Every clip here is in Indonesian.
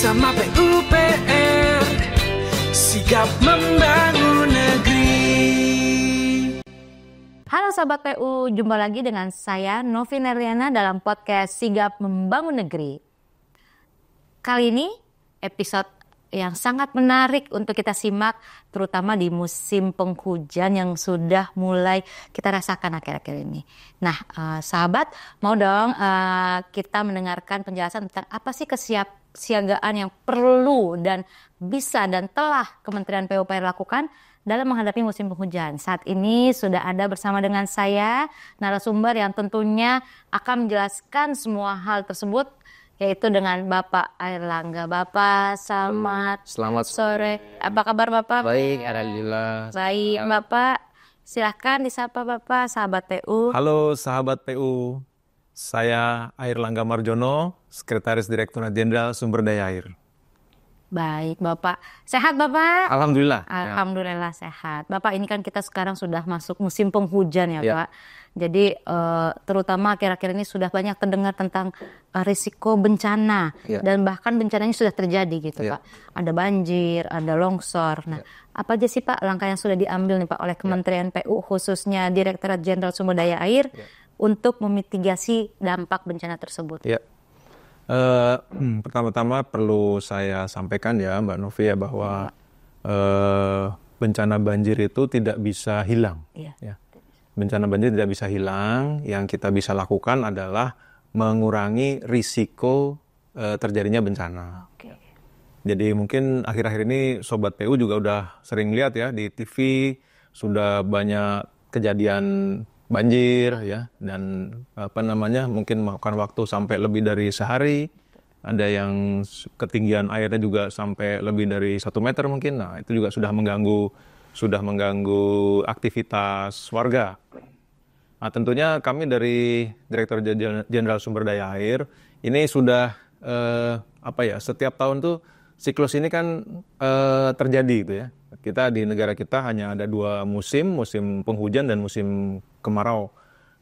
bersama PUPR, sigap membangun negeri. Halo Sobat PU, jumpa lagi dengan saya Novi Nerliana dalam podcast Sigap Membangun Negeri. Kali ini episode yang sangat menarik untuk kita simak, terutama di musim penghujan yang sudah mulai kita rasakan akhir-akhir ini. Nah, sahabat, mau dong kita mendengarkan penjelasan tentang apa sih kesiapsiagaan yang perlu dan bisa dan telah Kementerian PUPR lakukan dalam menghadapi musim penghujan. Saat ini sudah ada bersama dengan saya narasumber yang tentunya akan menjelaskan semua hal tersebut, yaitu dengan Bapak Airlangga. Bapak, selamat sore. Apa kabar Bapak? Baik, alhamdulillah. Baik, Bapak. Silahkan disapa Bapak, sahabat PU. Halo sahabat PU, saya Airlangga Marjono, Sekretaris Direktorat Jenderal Sumber Daya Air. Baik, Bapak. Sehat Bapak? Alhamdulillah. Alhamdulillah sehat. Bapak, ini kan kita sekarang sudah masuk musim penghujan ya, Pak. Jadi terutama akhir-akhir ini sudah banyak terdengar tentang risiko bencana dan bahkan bencananya sudah terjadi gitu, Pak. Ada banjir, ada longsor. Nah, apa aja sih Pak langkah yang sudah diambil nih Pak oleh Kementerian PU khususnya Direktorat Jenderal Sumber Daya Air untuk memitigasi dampak bencana tersebut? Pertama-tama perlu saya sampaikan ya Mbak Novi ya bahwa bencana banjir itu tidak bisa hilang. Ya. Bencana banjir tidak bisa hilang. Yang kita bisa lakukan adalah mengurangi risiko terjadinya bencana. Jadi mungkin akhir-akhir ini Sobat PU juga udah sering lihat ya di TV sudah banyak kejadian banjir ya, dan mungkin memakan waktu sampai lebih dari sehari. Ada yang ketinggian airnya juga sampai lebih dari 1 meter mungkin. Nah, itu juga sudah mengganggu aktivitas warga. Nah, tentunya kami dari Direktur Jenderal Sumber Daya Air ini sudah setiap tahun tuh siklus ini kan terjadi gitu ya. Kita di negara kita hanya ada 2 musim penghujan dan musim kemarau.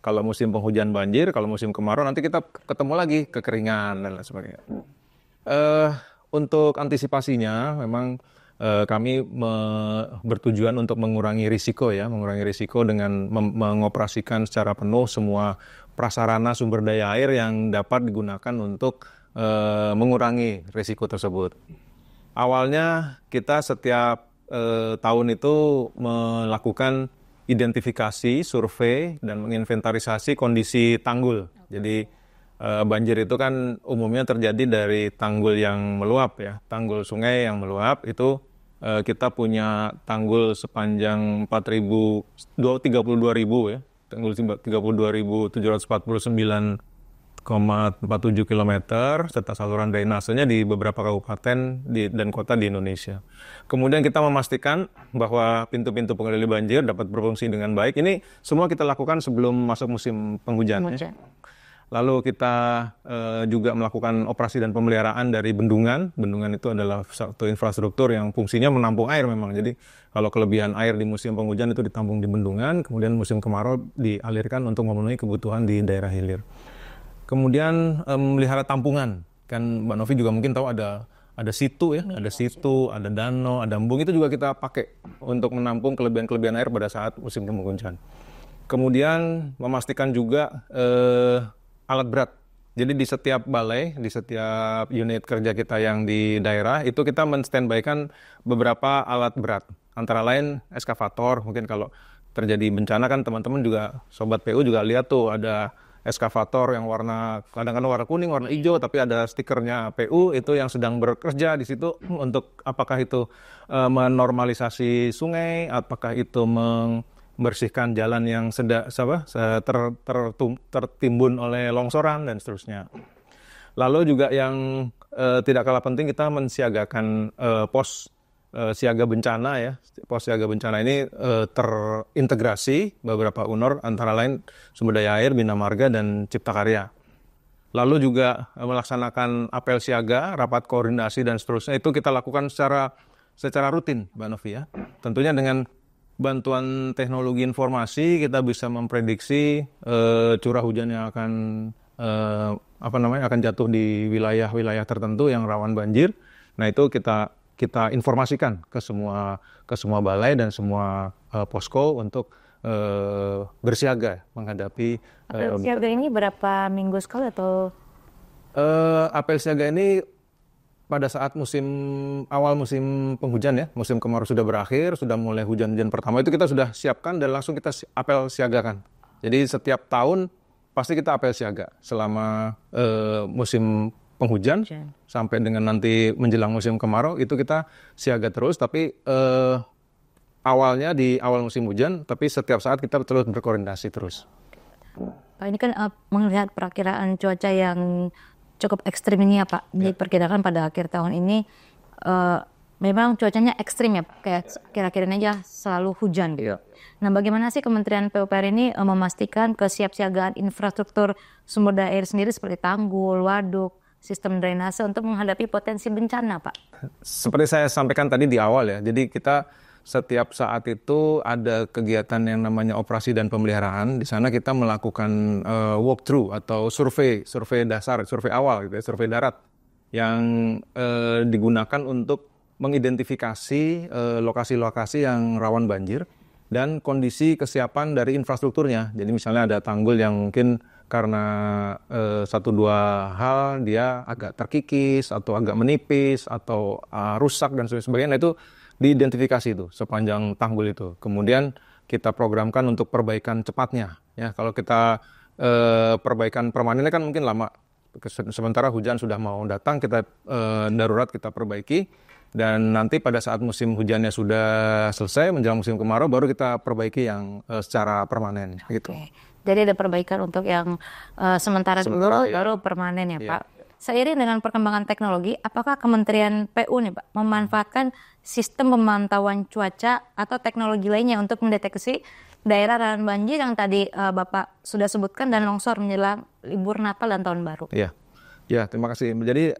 Kalau musim penghujan banjir, kalau musim kemarau nanti kita ketemu lagi kekeringan dan lain sebagainya. Untuk antisipasinya memang kami bertujuan untuk mengurangi risiko dengan mengoperasikan secara penuh semua prasarana sumber daya air yang dapat digunakan untuk mengurangi risiko tersebut. Awalnya kita setiap tahun itu melakukan identifikasi, survei, dan menginventarisasi kondisi tanggul. Jadi banjir itu kan umumnya terjadi dari tanggul yang meluap ya, tanggul sungai yang meluap itu kita punya tanggul sepanjang 32.000 ya, tanggul 32.749,47 km serta saluran drainasenya di beberapa kabupaten dan kota di Indonesia. Kemudian kita memastikan bahwa pintu-pintu pengendali banjir dapat berfungsi dengan baik. Ini semua kita lakukan sebelum masuk musim penghujan. Ya. Lalu kita juga melakukan operasi dan pemeliharaan dari bendungan. Bendungan itu adalah satu infrastruktur yang fungsinya menampung air memang. Jadi kalau kelebihan air di musim penghujan itu ditampung di bendungan, kemudian musim kemarau dialirkan untuk memenuhi kebutuhan di daerah hilir. Kemudian melihara tampungan, kan Mbak Novi juga mungkin tahu ada situ ya, ada situ, ada danau, ada embung, itu juga kita pakai untuk menampung kelebihan-kelebihan air pada saat musim penghujan. Kemudian memastikan juga alat berat. Jadi di setiap balai, di setiap unit kerja kita yang di daerah itu kita men-standby-kan beberapa alat berat. Antara lain eskavator, mungkin kalau terjadi bencana kan teman-teman juga Sobat PU juga lihat tuh ada eskavator yang kadang-kadang warna kuning, warna hijau, tapi ada stikernya PU itu yang sedang bekerja di situ untuk apakah itu menormalisasi sungai, apakah itu membersihkan jalan yang tertimbun oleh longsoran dan seterusnya. Lalu juga yang tidak kalah penting kita mensiagakan pos siaga bencana ya. Pos siaga bencana ini terintegrasi beberapa UNOR antara lain Sumber Daya Air, Bina Marga, dan Cipta Karya. Lalu juga melaksanakan apel siaga, rapat koordinasi dan seterusnya itu kita lakukan secara rutin, Mbak Novi ya. Tentunya dengan bantuan teknologi informasi kita bisa memprediksi curah hujan yang akan jatuh di wilayah-wilayah tertentu yang rawan banjir. Nah itu kita informasikan ke semua balai dan semua posko untuk bersiaga menghadapi Siaga ini berapa minggu sekali atau? apel siaga ini pada saat awal musim penghujan ya, musim kemarau sudah berakhir, sudah mulai hujan-hujan pertama itu kita sudah siapkan dan langsung kita apel siagakan. Jadi setiap tahun pasti kita apel siaga selama musim penghujan sampai dengan nanti menjelang musim kemarau itu kita siaga terus. Tapi awalnya di awal musim hujan, tapi setiap saat kita terus berkoordinasi terus. Pak, ini kan melihat perakiraan cuaca yang cukup ekstrim ini ya Pak. Diperkirakan pada akhir tahun ini memang cuacanya ekstrim ya Pak. Kayak kira-kira ini aja selalu hujan gitu. Nah bagaimana sih Kementerian PUPR ini memastikan kesiapsiagaan infrastruktur sumber daya air sendiri seperti tanggul, waduk, sistem drainase untuk menghadapi potensi bencana Pak? Seperti saya sampaikan tadi di awal ya, jadi kita setiap saat itu ada kegiatan yang namanya operasi dan pemeliharaan. Di sana kita melakukan walkthrough atau survei dasar, survei awal gitu ya, survei darat yang digunakan untuk mengidentifikasi lokasi-lokasi yang rawan banjir dan kondisi kesiapan dari infrastrukturnya. Jadi misalnya ada tanggul yang mungkin karena satu dua hal dia agak terkikis atau agak menipis atau rusak dan sebagainya. Nah, itu diidentifikasi itu sepanjang tanggul itu. Kemudian kita programkan untuk perbaikan cepatnya. Ya, kalau kita perbaikan permanennya kan mungkin lama. Sementara hujan sudah mau datang, kita darurat kita perbaiki. Dan nanti pada saat musim hujannya sudah selesai, menjelang musim kemarau, baru kita perbaiki yang secara permanen. Gitu. Jadi ada perbaikan untuk yang sementara dulu, baru permanen ya Pak. Seiring dengan perkembangan teknologi, apakah Kementerian PU nih Pak memanfaatkan sistem pemantauan cuaca atau teknologi lainnya untuk mendeteksi daerah rawan banjir yang tadi Bapak sudah sebutkan dan longsor menjelang libur Natal dan Tahun Baru? Ya, terima kasih. Jadi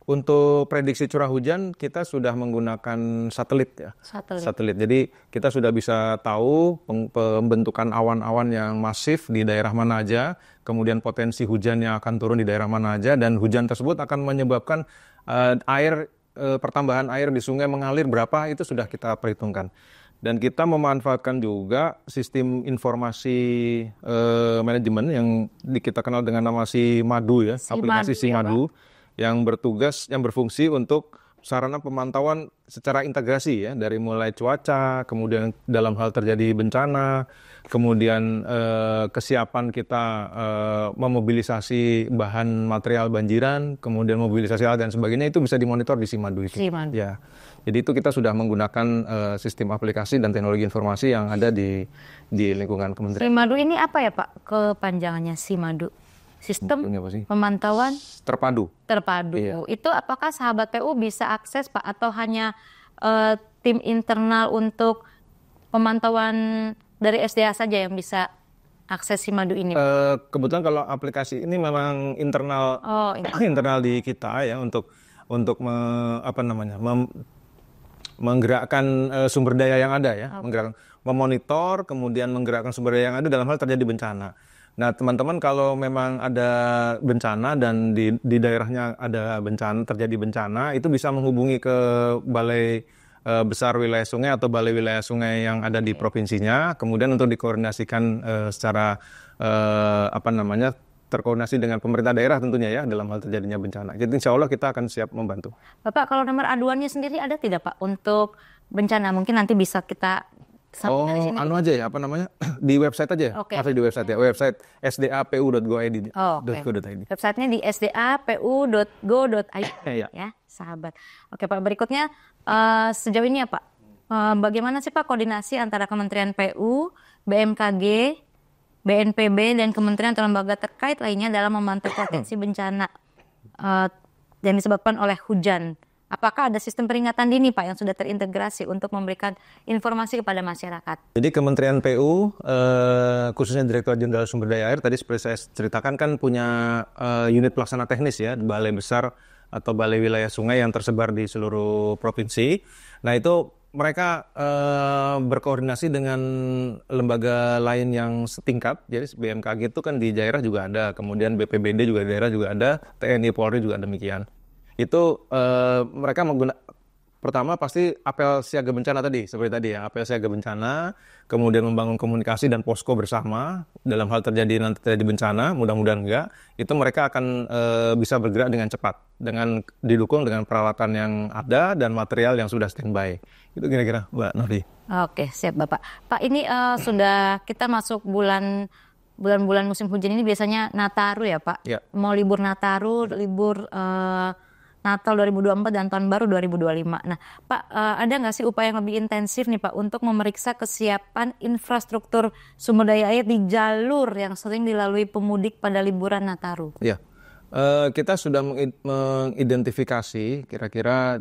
untuk prediksi curah hujan kita sudah menggunakan satelit ya. Satelit. Jadi kita sudah bisa tahu pembentukan awan-awan yang masif di daerah mana aja, kemudian potensi hujan yang akan turun di daerah mana aja, dan hujan tersebut akan menyebabkan pertambahan air di sungai mengalir berapa, itu sudah kita perhitungkan. Dan kita memanfaatkan juga sistem informasi manajemen yang kita kenal dengan nama SIMADU ya, aplikasi SIMADU. Yang berfungsi untuk sarana pemantauan secara integrasi ya, dari mulai cuaca, kemudian dalam hal terjadi bencana, kemudian kesiapan kita memobilisasi bahan material banjiran, kemudian mobilisasi alat dan sebagainya, itu bisa dimonitor di SIMADU itu. Ya. Jadi itu kita sudah menggunakan sistem aplikasi dan teknologi informasi yang ada di lingkungan kementerian. SIMADU ini apa ya Pak kepanjangannya SIMADU? Sistem pemantauan terpadu. Iya. Itu apakah sahabat PU bisa akses Pak atau hanya tim internal untuk pemantauan dari SDA saja yang bisa akses SIMADU ini? Kebetulan kalau aplikasi ini memang internal internal di kita ya untuk menggerakkan sumber daya yang ada ya, memonitor, kemudian menggerakkan sumber daya yang ada dalam hal terjadi bencana. Nah, teman-teman kalau memang ada bencana dan di daerahnya ada terjadi bencana, itu bisa menghubungi ke balai besar wilayah sungai atau balai wilayah sungai yang ada di provinsinya, kemudian untuk dikoordinasikan secara terkoordinasi dengan pemerintah daerah tentunya ya dalam hal terjadinya bencana. Jadi insya Allah kita akan siap membantu. Bapak, kalau nomor aduannya sendiri ada tidak Pak untuk bencana? Mungkin nanti bisa kita aja ya, di website aja ya? Masuk di website ya, website sdapu.go.id. Websitenya di sdapu.go.id ya, sahabat. Oke Pak, berikutnya sejauh ini ya Pak, bagaimana sih Pak koordinasi antara Kementerian PU, BMKG, BNPB, dan kementerian atau lembaga terkait lainnya dalam memantau potensi bencana yang disebabkan oleh hujan? Apakah ada sistem peringatan dini Pak yang sudah terintegrasi untuk memberikan informasi kepada masyarakat? Jadi Kementerian PU, khususnya Direktorat Jenderal Sumber Daya Air, tadi seperti saya ceritakan kan punya unit pelaksana teknis ya, balai besar atau balai wilayah sungai yang tersebar di seluruh provinsi. Nah itu mereka berkoordinasi dengan lembaga lain yang setingkat. Jadi BMKG itu kan di daerah juga ada, kemudian BPBD juga di daerah juga ada, TNI Polri juga demikian. Itu mereka pertama pasti apel siaga bencana tadi, seperti tadi ya, apel siaga bencana, kemudian membangun komunikasi dan posko bersama dalam hal nanti terjadi bencana, mudah-mudahan enggak, itu mereka akan bisa bergerak dengan cepat, dengan didukung dengan peralatan yang ada dan material yang sudah standby. Itu kira-kira Mbak Novi. Oke, siap Bapak. Pak, ini sudah kita masuk bulan-bulan musim hujan ini biasanya Nataru ya Pak? Ya. Mau libur Nataru, libur Natal 2024 dan Tahun Baru 2025. Nah, Pak, ada nggak sih upaya yang lebih intensif nih Pak untuk memeriksa kesiapan infrastruktur sumber daya air di jalur yang sering dilalui pemudik pada liburan Nataru? Ya, kita sudah mengidentifikasi kira-kira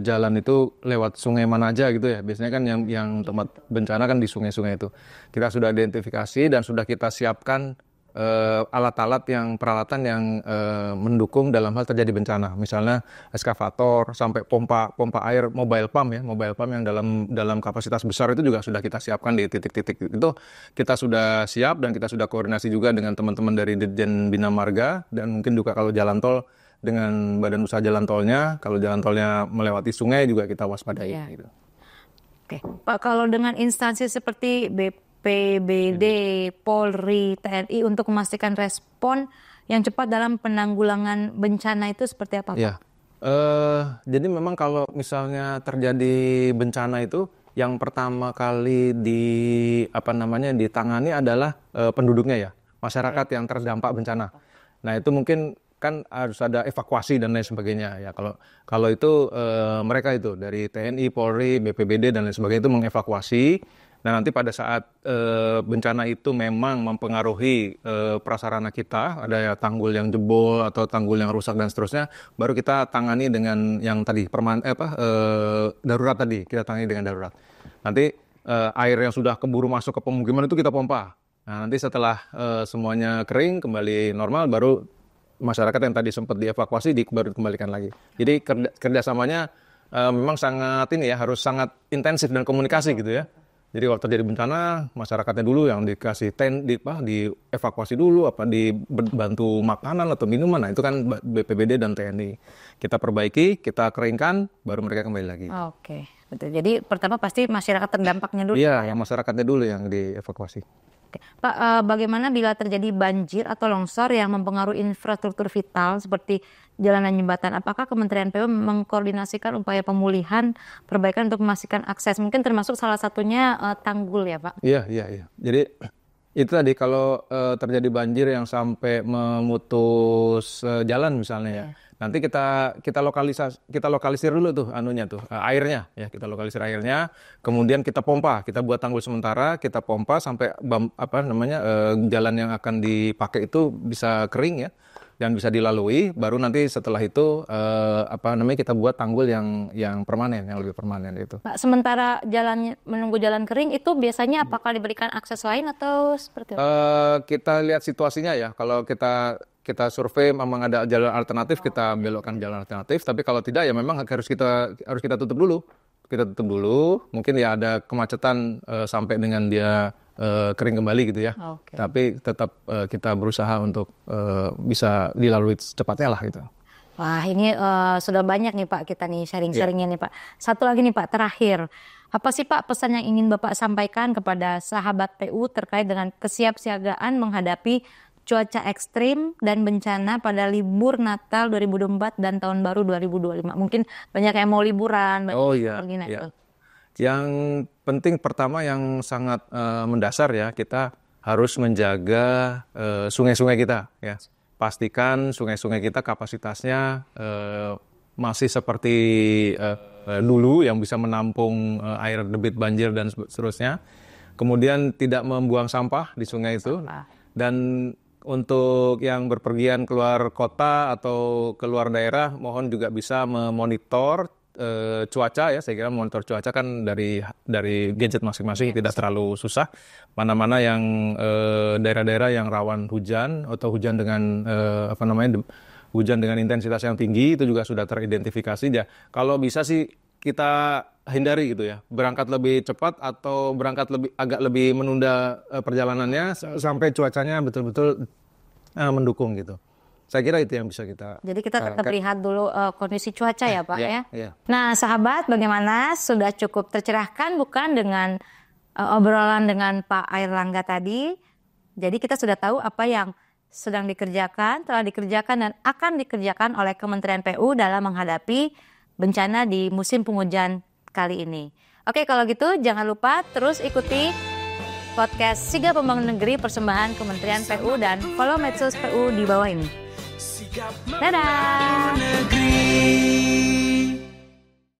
jalan itu lewat sungai mana aja gitu ya. Biasanya kan yang tempat bencana kan di sungai-sungai itu. Kita sudah identifikasi dan sudah kita siapkan alat-alat peralatan yang mendukung dalam hal terjadi bencana, misalnya eskavator sampai pompa air mobile pump yang dalam kapasitas besar itu juga sudah kita siapkan di titik-titik itu. Kita sudah siap dan kita sudah koordinasi juga dengan teman-teman dari Ditjen Bina Marga dan mungkin juga kalau jalan tol dengan badan usaha jalan tolnya, kalau jalan tolnya melewati sungai juga kita waspadai. Ya. Gitu. Oke, Pak, kalau dengan instansi seperti BPBD, Polri, TNI untuk memastikan respon yang cepat dalam penanggulangan bencana itu seperti apa, Pak? Ya, jadi memang kalau misalnya terjadi bencana itu, yang pertama kali ditangani adalah penduduknya ya, masyarakat yang terdampak bencana. Nah itu mungkin kan harus ada evakuasi dan lain sebagainya ya. Kalau itu mereka itu dari TNI, Polri, BPBD dan lain sebagainya itu mengevakuasi. Nah nanti pada saat bencana itu memang mempengaruhi prasarana kita, ada ya tanggul yang jebol atau tanggul yang rusak dan seterusnya, baru kita tangani dengan yang tadi darurat tadi, kita tangani dengan darurat. Nanti air yang sudah keburu masuk ke pemukiman itu kita pompa. Nah nanti setelah semuanya kering kembali normal, baru masyarakat yang tadi sempat dievakuasi baru dikembalikan lagi. Jadi kerjasamanya memang harus sangat intensif dan komunikasi gitu ya. Jadi kalau terjadi bencana, masyarakatnya dulu yang dikasih dievakuasi dulu, dibantu makanan atau minuman. Nah itu kan BPBD dan TNI. Kita perbaiki, kita keringkan, baru mereka kembali lagi. Oke, betul. Jadi pertama pasti masyarakat terdampaknya dulu. Iya, yang masyarakatnya dulu yang dievakuasi. Oke. Pak, bagaimana bila terjadi banjir atau longsor yang mempengaruhi infrastruktur vital seperti jalan dan jembatan? Apakah Kementerian PU mengkoordinasikan upaya pemulihan, perbaikan untuk memastikan akses? Mungkin termasuk salah satunya tanggul ya Pak? Iya. Jadi itu tadi kalau terjadi banjir yang sampai memutus jalan misalnya ya. Nanti kita lokalisir dulu tuh airnya ya, kita lokalisir airnya, kemudian kita pompa, kita buat tanggul sementara, kita pompa sampai jalan yang akan dipakai itu bisa kering ya dan bisa dilalui, baru nanti setelah itu kita buat tanggul yang permanen, yang lebih permanen itu. Pak, sementara menunggu jalan kering itu biasanya apakah diberikan akses lain atau seperti apa? Kita lihat situasinya ya. Kalau kita survei memang ada jalan alternatif, kita belokkan jalan alternatif. Tapi kalau tidak ya memang harus kita tutup dulu. Kita tutup dulu. Mungkin ya ada kemacetan sampai dengan dia kering kembali gitu ya. Okay. Tapi tetap kita berusaha untuk bisa dilalui secepatnya lah gitu. Wah ini sudah banyak nih Pak kita nih sharing-sharingnya nih Pak. Satu lagi nih Pak terakhir. Apa sih Pak pesan yang ingin Bapak sampaikan kepada sahabat PU terkait dengan kesiapsiagaan menghadapi cuaca ekstrim dan bencana pada libur Natal 2024 dan Tahun Baru 2025. Mungkin banyak yang mau liburan. Iya. Yang penting pertama yang sangat mendasar ya, kita harus menjaga sungai-sungai kita ya. Pastikan sungai-sungai kita kapasitasnya masih seperti dulu yang bisa menampung air debit banjir dan seterusnya. Kemudian tidak membuang sampah di sungai itu. Dan untuk yang berpergian keluar kota atau keluar daerah, mohon juga bisa memonitor cuaca ya. Saya kira monitor cuaca kan dari gadget masing-masing tidak terlalu susah. Mana-mana yang daerah-daerah yang rawan hujan atau hujan dengan hujan dengan intensitas yang tinggi itu juga sudah teridentifikasi ya. Kalau bisa sih kita hindari gitu ya, berangkat lebih cepat atau berangkat agak lebih menunda perjalanannya sampai cuacanya betul-betul mendukung gitu. Saya kira itu yang bisa kita. Jadi kita tetap lihat dulu kondisi cuaca ya Pak ya. Iya. Nah sahabat, bagaimana, sudah cukup tercerahkan bukan dengan obrolan dengan Pak Airlangga tadi. Jadi kita sudah tahu apa yang sedang dikerjakan, telah dikerjakan dan akan dikerjakan oleh Kementerian PU dalam menghadapi bencana di musim penghujan kali ini. Oke, kalau gitu jangan lupa terus ikuti podcast Sigap Membangun Negeri persembahan Kementerian PU dan follow medsos PU di bawah ini. Dadah. Negeri.